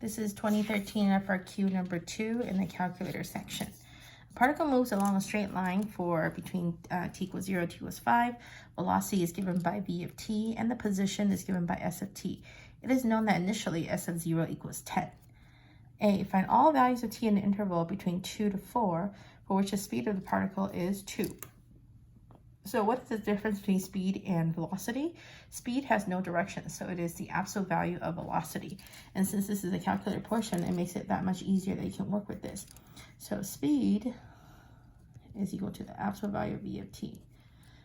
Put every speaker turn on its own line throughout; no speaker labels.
This is 2013 FRQ number 2 in the calculator section. A particle moves along a straight line for between t equals 0, t equals 5. Velocity is given by v of t, and the position is given by s of t. It is known that initially s of 0 equals 10. A, find all values of t in the interval between 2 to 4, for which the speed of the particle is 2. So what is the difference between speed and velocity? Speed has no direction, so it is the absolute value of velocity. And since this is a calculator portion, it makes it that much easier that you can work with this. So speed is equal to the absolute value of v of t.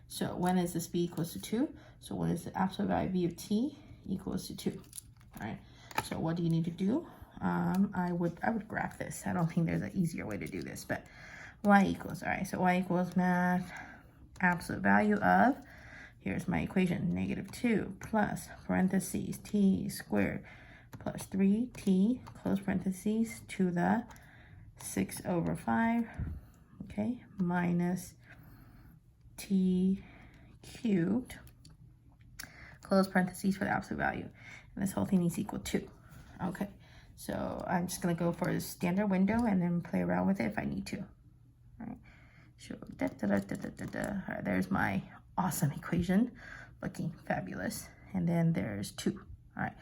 So when is the speed equals to 2? So when is the absolute value of v of t equals to 2? All right, so what do you need to do? I would graph this. I don't think there's an easier way to do this, but y equals, all right, so y equals math absolute value of, here's my equation, -2 plus parentheses t squared plus 3t close parentheses to the 6 over 5, okay, minus t cubed close parentheses for the absolute value, and this whole thing is equal to 2. Okay, so I'm just going to go for a standard window and then play around with it if I need to. All right. So all right, there's my awesome equation, looking fabulous. And then there's 2. All right,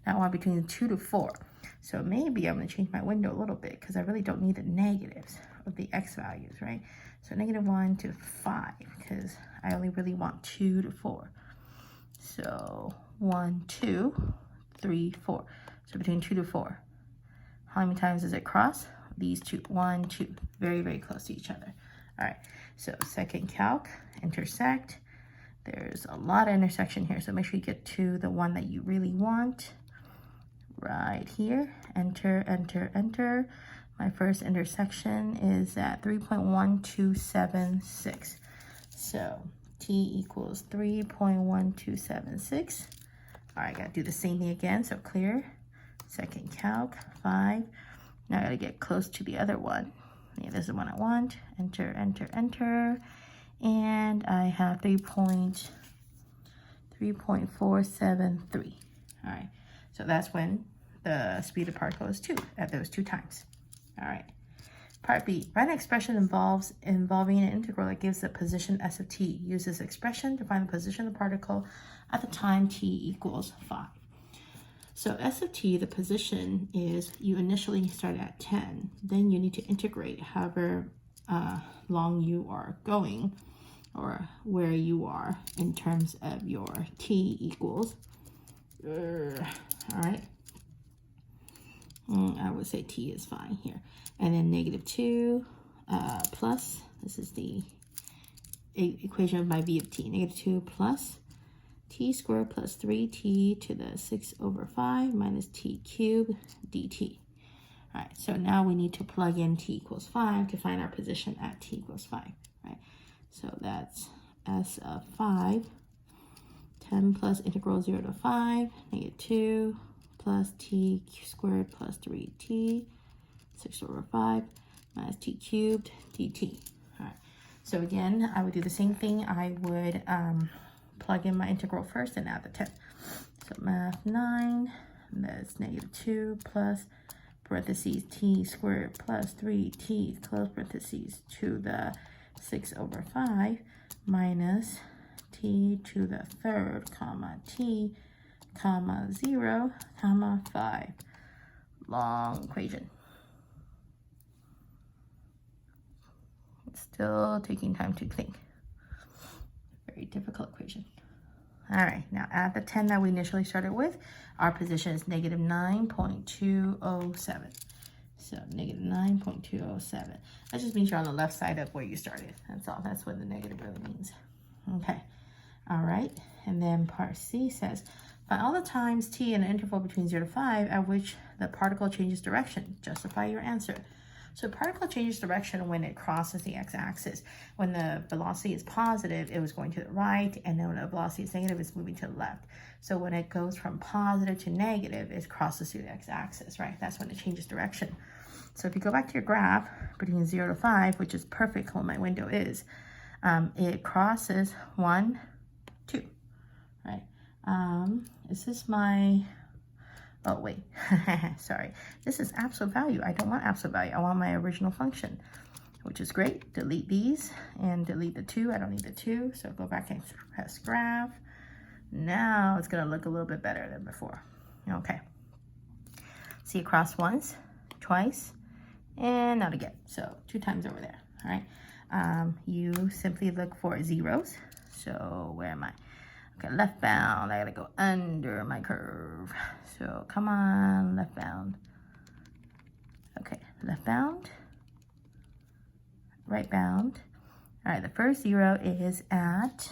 now I want between 2 to 4. So maybe I'm going to change my window a little bit because I really don't need the negatives of the x values, right? So -1 to 5 because I only really want 2 to 4. So 1, 2, 3, 4. So between 2 to 4. How many times does it cross? These two, 1, 2, very, very close to each other. All right, so second calc, intersect. There's a lot of intersection here, so make sure you get to the one that you really want. Right here, enter, enter, enter. My first intersection is at 3.1276. So t equals 3.1276. All right, gotta do the same thing again, so clear. Second calc, 5. Now I gotta get close to the other one. Yeah, this is the one I want. Enter, enter, enter. And I have 3.473. All right, so that's when the speed of particle is 2 at those 2 times. All right. Part B, write an expression involving an integral that gives the position s of t. Use this expression to find the position of the particle at the time t equals 5. So s of t, the position is you initially start at 10. Then you need to integrate however long you are going or where you are in terms of your t equals. All right. I would say t is fine here. And then -2 plus, this is the equation of my v of t. -2 plus t squared plus 3t to the 6 over 5 minus t cubed dt. All right, so now we need to plug in t equals 5 to find our position at t equals 5, right? So that's s of 5, 10 plus integral 0 to 5, -2 plus t squared plus 3t, 6 over 5 minus t cubed dt. All right, so again, I would do the same thing. I would plug in my integral first and add the 10. So math 9, that's -2 plus parentheses t squared plus 3t close parentheses to the 6 over 5 minus t to the 3rd comma t comma 0 comma 5. Long equation. It's still taking time to think. Very difficult equation. All right, now add the 10 that we initially started with. Our position is -9.207. So -9.207. That just means you're on the left side of where you started. That's all. That's what the negative really means. Okay. All right. And then part C says, find all the times t in an interval between 0 to 5 at which the particle changes direction. Justify your answer. So particle changes direction when it crosses the x-axis. When the velocity is positive, it was going to the right, and then when the velocity is negative, it's moving to the left. So when it goes from positive to negative, it crosses through the x-axis, right? That's when it changes direction. So if you go back to your graph between 0 to 5, which is perfect where my window is, it crosses 1, 2, right? Is this my Oh, wait, sorry. This is absolute value. I don't want absolute value. I want my original function, which is great. Delete these and delete the 2. I don't need the 2, so go back and press graph. Now it's gonna look a little bit better than before. Okay. See across once, twice, and not again. So 2 times over there, all right? You simply look for zeros. So where am I? Okay, left bound, I gotta go under my curve. So come on, left bound. Okay, left bound, right bound. All right, the first 0 is at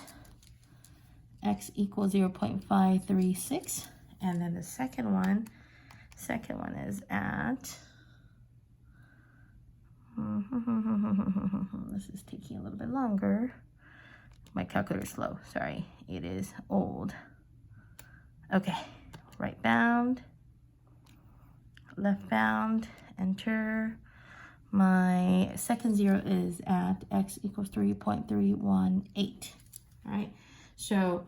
x equals 0.536. And then the second one is at, this is taking a little bit longer. My calculator is slow, sorry, it is old. Okay, right bound, left bound, enter. My second 0 is at x equals 3.318, all right? So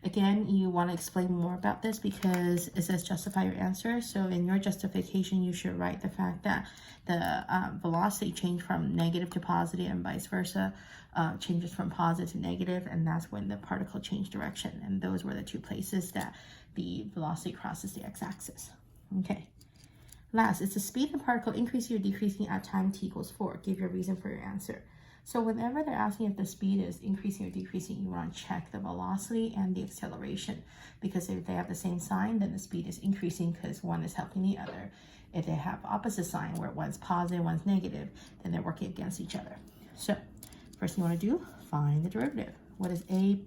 again, you want to explain more about this because it says justify your answer. So in your justification, you should write the fact that the velocity changed from negative to positive and vice versa, changes from positive to negative, and that's when the particle changed direction. And those were the 2 places that the velocity crosses the x-axis. Okay. Last, is the speed of the particle increasing or decreasing at time t equals 4? Give your reason for your answer. So whenever they're asking if the speed is increasing or decreasing, you want to check the velocity and the acceleration, because if they have the same sign, then the speed is increasing because one is helping the other. If they have opposite sign where one's positive, one's negative, then they're working against each other. So first thing you want to do, find the derivative. What is a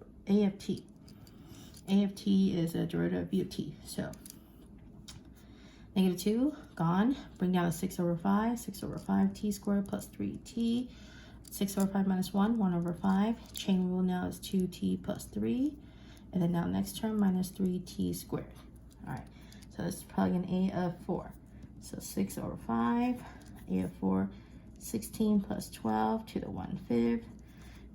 of t? A of t is a derivative of b of t. So negative 2, gone. Bring down the 6 over 5. 6 over 5 t squared plus 3t. 6 over 5 minus 1, 1 over 5. Chain rule now is 2t plus 3. And then now next term, minus 3t squared. All right, so this is probably an a of 4. So 6 over 5, a of 4, 16 plus 12 to the 1/5.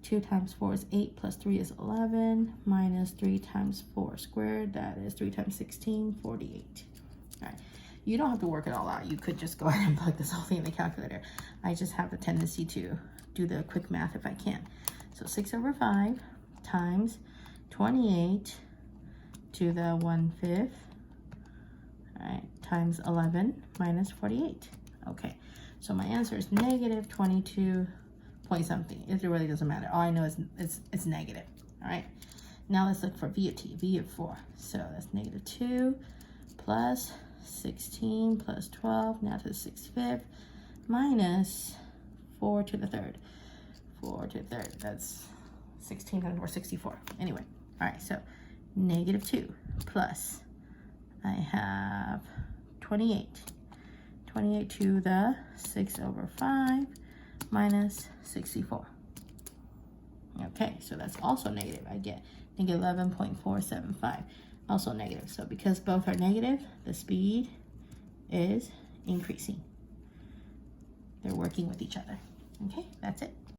2 times 4 is 8 plus 3 is 11. Minus 3 times 4 squared, that is 3 times 16, 48. All right. You don't have to work it all out. You could just go ahead and plug this whole thing in the calculator. I just have the tendency to do the quick math if I can. So 6 over 5 times 28 to the 1/5, all right, times 11 minus 48. Okay, so my answer is negative 22 point something. It really doesn't matter. All I know is it's negative. All right, now let's look for v of t, v of 4. So that's negative 2 plus 16 plus 12, now to the 6/5, minus 4 to the 3rd. 4 to the 3rd, that's 16 or 64. Anyway, all right, so negative 2 plus, I have 28. 28 to the 6 over 5 minus 64. Okay, so that's also negative. I get negative 11.475. Also negative. So because both are negative, the speed is increasing. They're working with each other. Okay, that's it.